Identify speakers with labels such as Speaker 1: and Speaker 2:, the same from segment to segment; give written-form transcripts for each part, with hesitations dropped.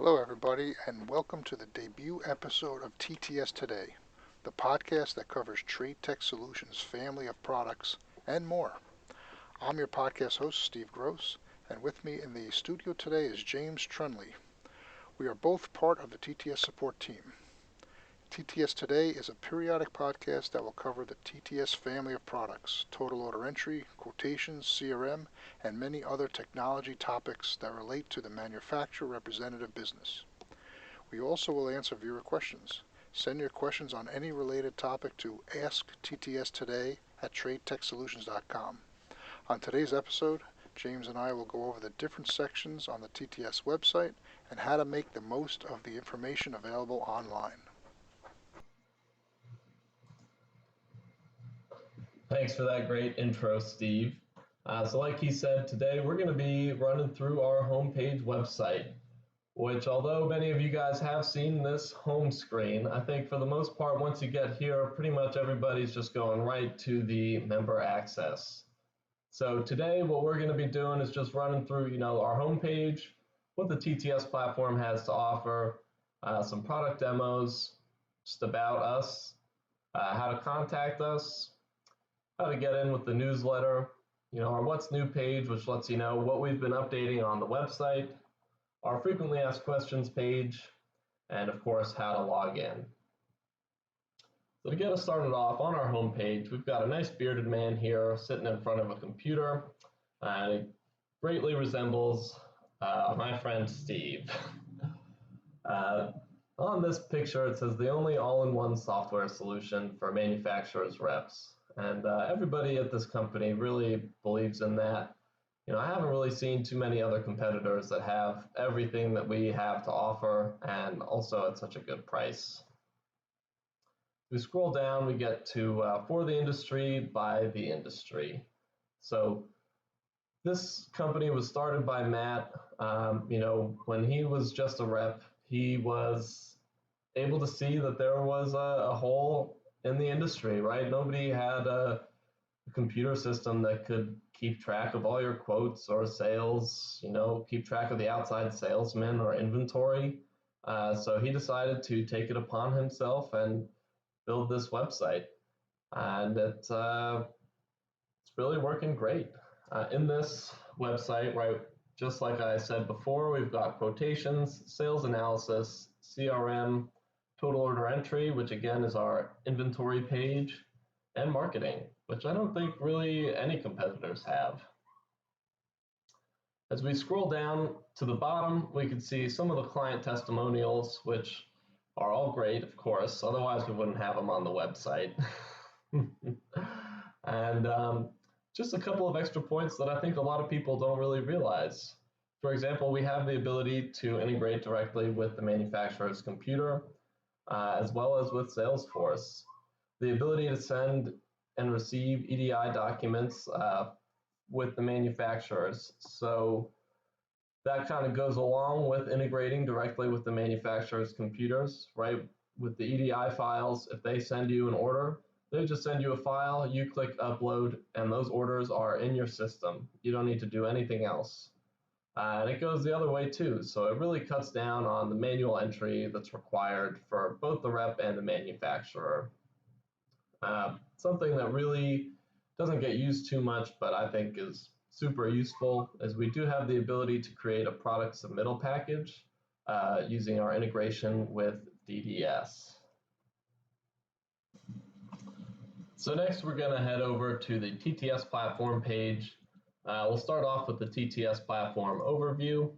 Speaker 1: Hello, everybody, and welcome to the debut episode of TTS Today, the podcast that covers Trade Tech Solutions' family of products and more. I'm your podcast host, Steve Gross, and with me in the studio today is James Trunley. We are both part of the TTS support team. TTS Today is a periodic podcast that will cover the TTS family of products, total order entry, quotations, CRM, and many other technology topics that relate to the manufacturer representative business. We also will answer viewer questions. Send your questions on any related topic to askttstoday@tradetechsolutions.com. On today's episode, James and I will go over the different sections on the TTS website and how to make the most of the information available online.
Speaker 2: Thanks for that great intro, Steve. So like he said, today we're going to be running through our homepage website, which although many of you guys have seen this home screen, I think for the most part, once you get here, pretty much everybody's just going right to the member access. So today what we're going to be doing is just running through, our homepage, what the TTS platform has to offer, some product demos, just about us, how to contact us, how to get in with the newsletter, our What's New page, which lets you know what we've been updating on the website, our frequently asked questions page, and of course, how to log in. So to get us started off on our homepage, we've got a nice bearded man here sitting in front of a computer, and it greatly resembles my friend Steve. On this picture, it says the only all-in-one software solution for manufacturers reps. And everybody at this company really believes in that. I haven't really seen too many other competitors that have everything that we have to offer and also at such a good price. We scroll down, we get to for the industry, by the industry. So this company was started by Matt. When he was just a rep, he was able to see that there was a hole in the industry, right? Nobody had a computer system that could keep track of all your quotes or sales, keep track of the outside salesman or inventory. So he decided to take it upon himself and build this website. And it's really working great. In this website, right, just like I said before, we've got quotations, sales analysis, CRM, total order entry, which again is our inventory page, and marketing, which I don't think really any competitors have. As we scroll down to the bottom, we can see some of the client testimonials, which are all great, of course, otherwise we wouldn't have them on the website. And just a couple of extra points that I think a lot of people don't really realize. For example, we have the ability to integrate directly with the manufacturer's computer, as well as with Salesforce. The ability to send and receive EDI documents with the manufacturers. So that kind of goes along with integrating directly with the manufacturer's computers, right? With the EDI files, if they send you an order, they just send you a file, you click upload, and those orders are in your system. You don't need to do anything else. And it goes the other way too. So it really cuts down on the manual entry that's required for both the rep and the manufacturer. Something that really doesn't get used too much, but I think is super useful, is we do have the ability to create a product submittal package using our integration with DDS. So next we're going to head over to the TTS platform page. We'll start off with the TTS Platform Overview.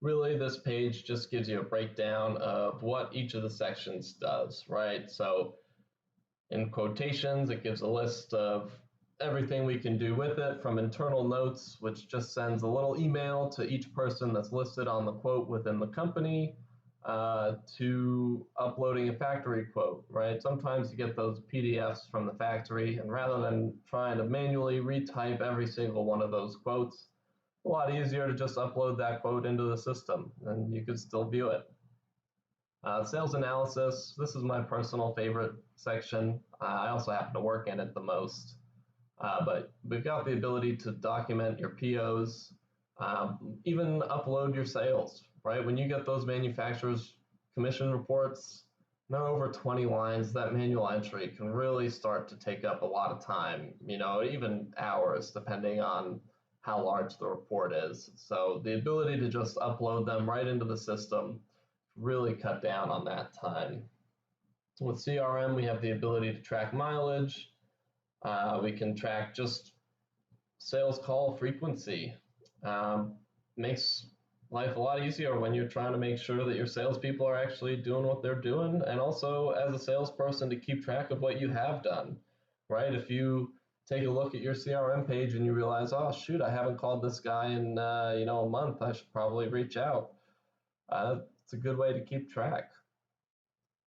Speaker 2: Really, this page just gives you a breakdown of what each of the sections does, right? So in quotations, it gives a list of everything we can do with it, from internal notes, which just sends a little email to each person that's listed on the quote within the company, to uploading a factory quote, right? Sometimes you get those PDFs from the factory, and rather than trying to manually retype every single one of those quotes, a lot easier to just upload that quote into the system, and you could still view it. Sales analysis, this is my personal favorite section. I also happen to work in it the most. But we've got the ability to document your POs, even upload your sales, right? When you get those manufacturers' commission reports, they're over 20 lines. That manual entry can really start to take up a lot of time, even hours, depending on how large the report is. So the ability to just upload them right into the system really cut down on that time. With CRM, we have the ability to track mileage. We can track just sales call frequency. Makes life a lot easier when you're trying to make sure that your salespeople are actually doing what they're doing, and also as a salesperson to keep track of what you have done, right? If you take a look at your CRM page and you realize, oh shoot, I haven't called this guy in a month, I should probably reach out. It's a good way to keep track.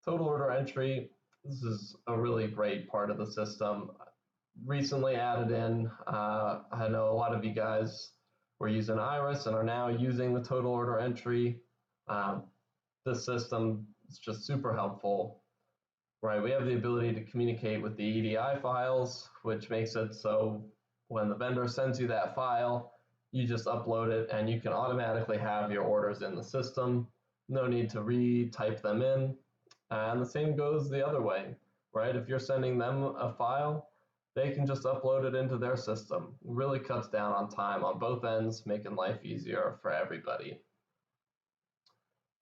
Speaker 2: Total order entry, this is a really great part of the system. Recently added in, I know a lot of you guys were using Iris and are now using the total order entry. This system is just super helpful, right? We have the ability to communicate with the EDI files, which makes it so when the vendor sends you that file, you just upload it and you can automatically have your orders in the system. No need to re-type them in. And the same goes the other way, right? If you're sending them a file, they can just upload it into their system. It really cuts down on time on both ends, making life easier for everybody.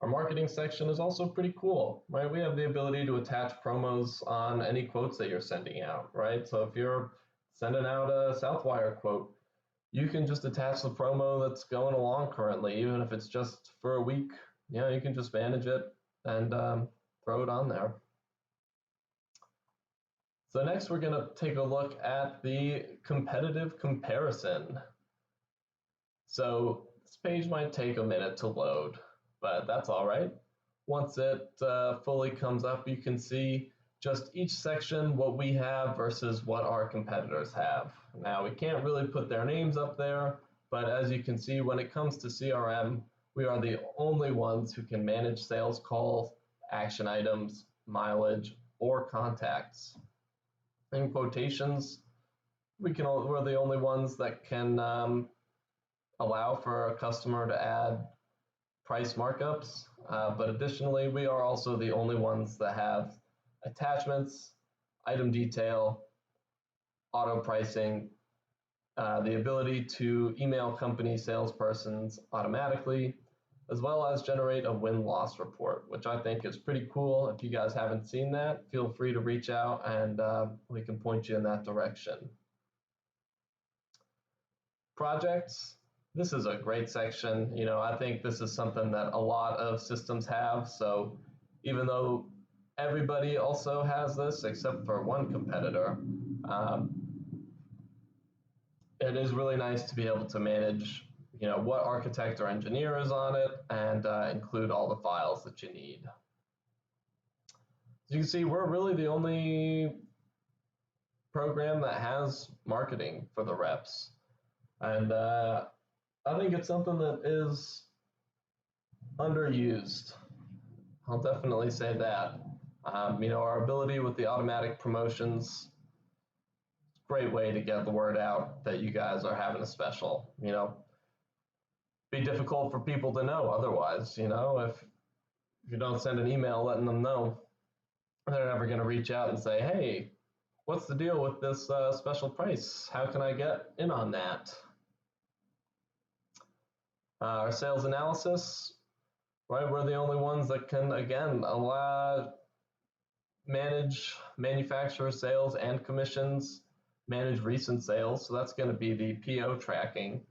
Speaker 2: Our marketing section is also pretty cool, right? We have the ability to attach promos on any quotes that you're sending out, right? So if you're sending out a Southwire quote, you can just attach the promo that's going along currently, even if it's just for a week. You can just manage it and throw it on there. So next we're going to take a look at the competitive comparison. So this page might take a minute to load, but that's all right. Once it fully comes up, you can see just each section, what we have versus what our competitors have. Now we can't really put their names up there, but as you can see, when it comes to CRM, we are the only ones who can manage sales calls, action items, mileage, or contacts. In quotations, we're the only ones that can allow for a customer to add price markups, but additionally, we are also the only ones that have attachments, item detail, auto pricing, the ability to email company salespersons automatically, as well as generate a win-loss report, which I think is pretty cool. If you guys haven't seen that, feel free to reach out and we can point you in that direction. Projects, this is a great section. I think this is something that a lot of systems have. So even though everybody also has this, except for one competitor, it is really nice to be able to manage what architect or engineer is on it and include all the files that you need. As you can see, we're really the only program that has marketing for the reps. And I think it's something that is underused. I'll definitely say that. Our ability with the automatic promotions, great way to get the word out that you guys are having a special. Be difficult for people to know otherwise. If you don't send an email letting them know, they're never going to reach out and say, hey, what's the deal with this special price? How can I get in on that? Our sales analysis, right? We're the only ones that can, again, manage manufacturer sales and commissions, manage recent sales. So that's going to be the PO tracking.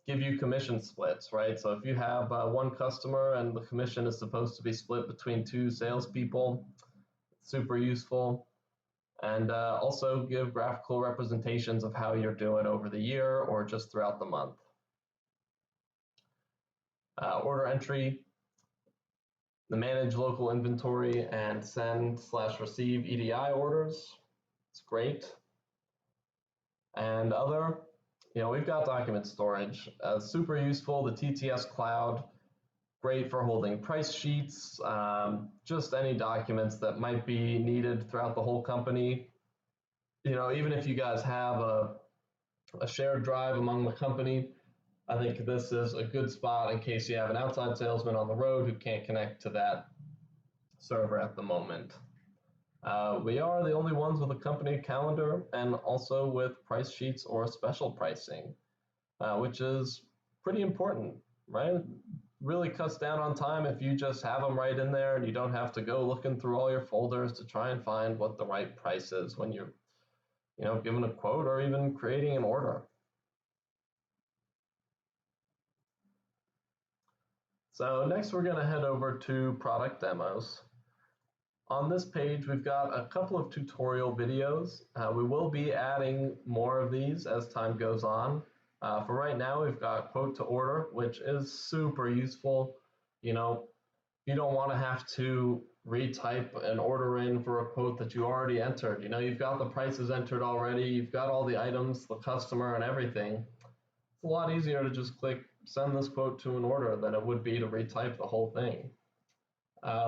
Speaker 2: Give you commission splits, right? So if you have one customer and the commission is supposed to be split between two salespeople, super useful. And also give graphical representations of how you're doing over the year or just throughout the month. Order entry, the manage local inventory and send/receive EDI orders. It's great. And other, we've got document storage, super useful. The TTS Cloud, great for holding price sheets, just any documents that might be needed throughout the whole company. Even if you guys have a shared drive among the company, I think this is a good spot in case you have an outside salesman on the road who can't connect to that server at the moment. We are the only ones with a company calendar and also with price sheets or special pricing, which is pretty important, right? Really cuts down on time if you just have them right in there and you don't have to go looking through all your folders to try and find what the right price is when you're, given a quote or even creating an order. So next we're going to head over to product demos. On this page, we've got a couple of tutorial videos. We will be adding more of these as time goes on. For right now, we've got quote to order, which is super useful. You don't want to have to retype an order in for a quote that you already entered. You've got the prices entered already, you've got all the items, the customer, and everything. It's a lot easier to just click send this quote to an order than it would be to retype the whole thing.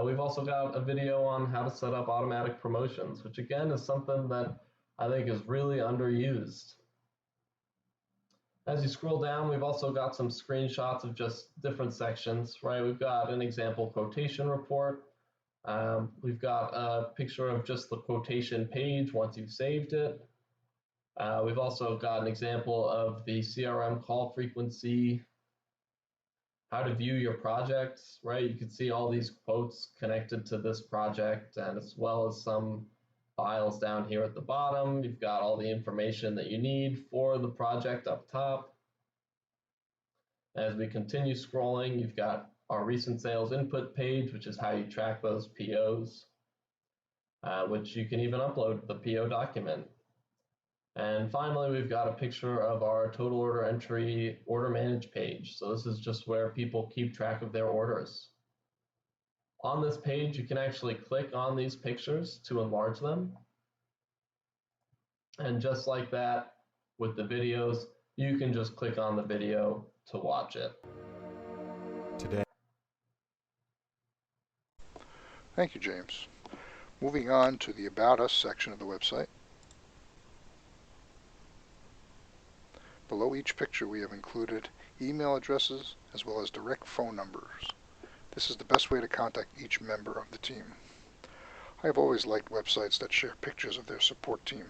Speaker 2: We've also got a video on how to set up automatic promotions, which again is something that I think is really underused. As you scroll down, we've also got some screenshots of just different sections, right? We've got an example quotation report. We've got a picture of just the quotation page once you've saved it. We've also got an example of the CRM call frequency, how to view your projects, right? You can see all these quotes connected to this project, and as well as some files down here at the bottom. You've got all the information that you need for the project up top. As we continue scrolling, you've got our recent sales input page, which is how you track those POs, which you can even upload the PO document. And finally, we've got a picture of our total order entry order manage page. So this is just where people keep track of their orders. On this page, you can actually click on these pictures to enlarge them. And just like that, with the videos, you can just click on the video to watch it.
Speaker 1: Today. Thank you, James. Moving on to the About Us section of the website. Below each picture we have included email addresses as well as direct phone numbers. This is the best way to contact each member of the team. I have always liked websites that share pictures of their support team.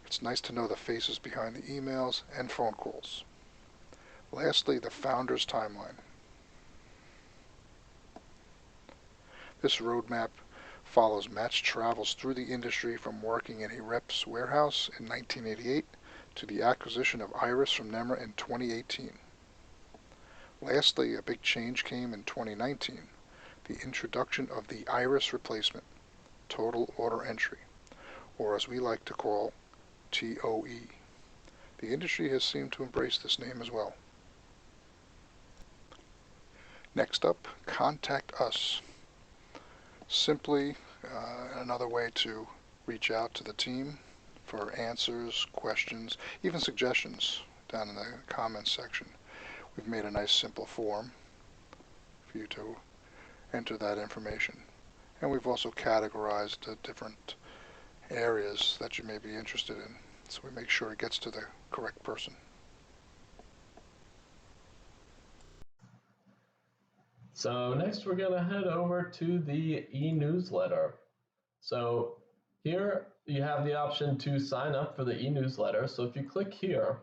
Speaker 1: It's nice to know the faces behind the emails and phone calls. Lastly, the founder's timeline. This roadmap follows Matt's travels through the industry from working in a rep's warehouse in 1988 to the acquisition of Iris from Nemra in 2018. Lastly, a big change came in 2019, the introduction of the Iris replacement, Total Order Entry, or as we like to call TOE. The industry has seemed to embrace this name as well. Next up, Contact Us. Simply another way to reach out to the team for answers, questions, even suggestions down in the comments section. We've made a nice simple form for you to enter that information. And we've also categorized the different areas that you may be interested in, so we make sure it gets to the correct person.
Speaker 2: So next we're going to head over to the e-newsletter. So here you have the option to sign up for the e-newsletter. So if you click here,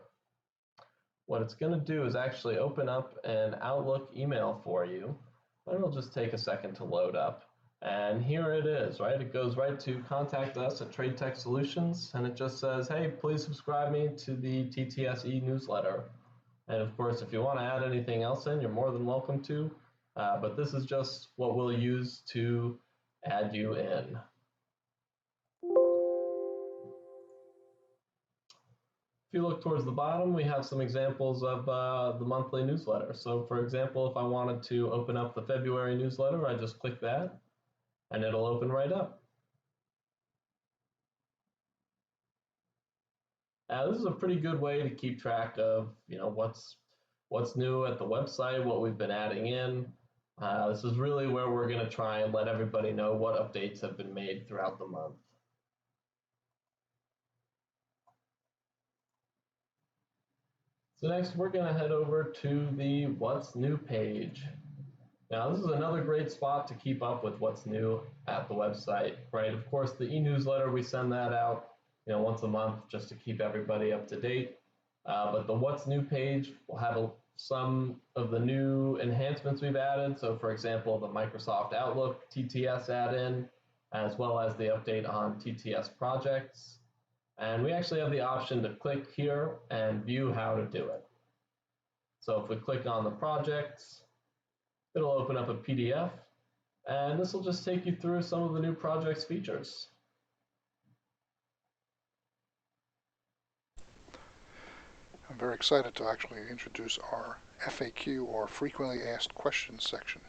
Speaker 2: what it's going to do is actually open up an Outlook email for you. And it'll just take a second to load up. And here it is, right? It goes right to contact us at Trade Tech Solutions, and it just says, hey, please subscribe me to the TTS e-newsletter. And of course, if you want to add anything else in, you're more than welcome to. But this is just what we'll use to add you in. If you look towards the bottom, we have some examples of the monthly newsletter. So for example, if I wanted to open up the February newsletter, I just click that and it'll open right up. This is a pretty good way to keep track of what's new at the website, what we've been adding in. This is really where we're going to try and let everybody know what updates have been made throughout the month. So next we're going to head over to the What's New page. Now this is another great spot to keep up with what's new at the website, right? Of course, the e-newsletter, we send that out, once a month just to keep everybody up to date. But the What's New page will have some of the new enhancements we've added. So for example, the Microsoft Outlook TTS add-in, as well as the update on TTS projects. And we actually have the option to click here and view how to do it. So if we click on the projects, it'll open up a PDF, and this will just take you through some of the new project's features.
Speaker 1: I'm very excited to actually introduce our FAQ, or Frequently Asked Questions section.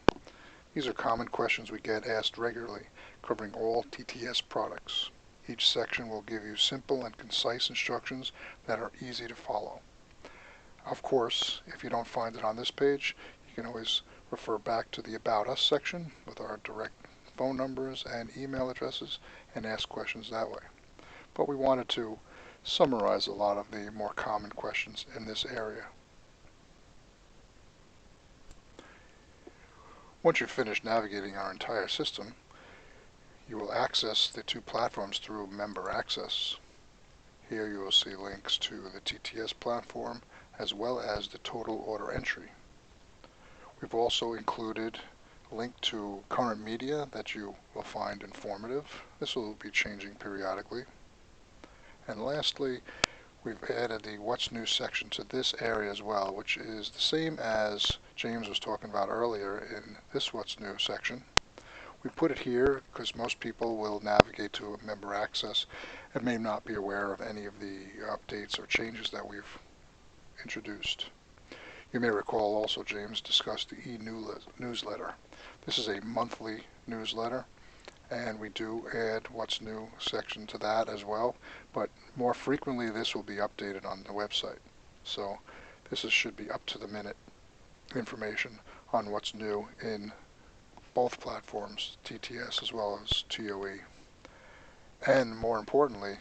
Speaker 1: These are common questions we get asked regularly, covering all TTS products. Each section will give you simple and concise instructions that are easy to follow. Of course, if you don't find it on this page, you can always refer back to the About Us section with our direct phone numbers and email addresses and ask questions that way. But we wanted to summarize a lot of the more common questions in this area. Once you're finished navigating our entire system, you will access the two platforms through Member Access. Here you will see links to the TTS platform as well as the total order entry. We've also included a link to current media that you will find informative. This will be changing periodically. And lastly, we've added the What's New section to this area as well, which is the same as James was talking about earlier in this What's New section. We put it here because most people will navigate to a Member Access and may not be aware of any of the updates or changes that we've introduced. You may recall also James discussed the e-newsletter. This is a monthly newsletter, and we do add What's New section to that as well, but more frequently this will be updated on the website. So this should be up to the minute information on what's new in both platforms, TTS as well as TOE. And more importantly,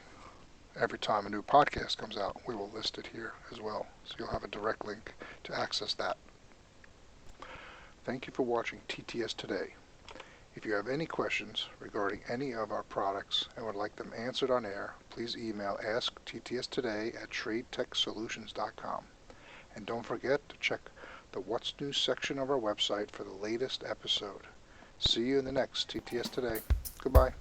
Speaker 1: every time a new podcast comes out, we will list it here as well. So you'll have a direct link to access that. Thank you for watching TTS Today. If you have any questions regarding any of our products and would like them answered on air, please email askttstoday@tradetechsolutions.com. And don't forget to check the What's New section of our website for the latest episode. See you in the next TTS Today. Goodbye.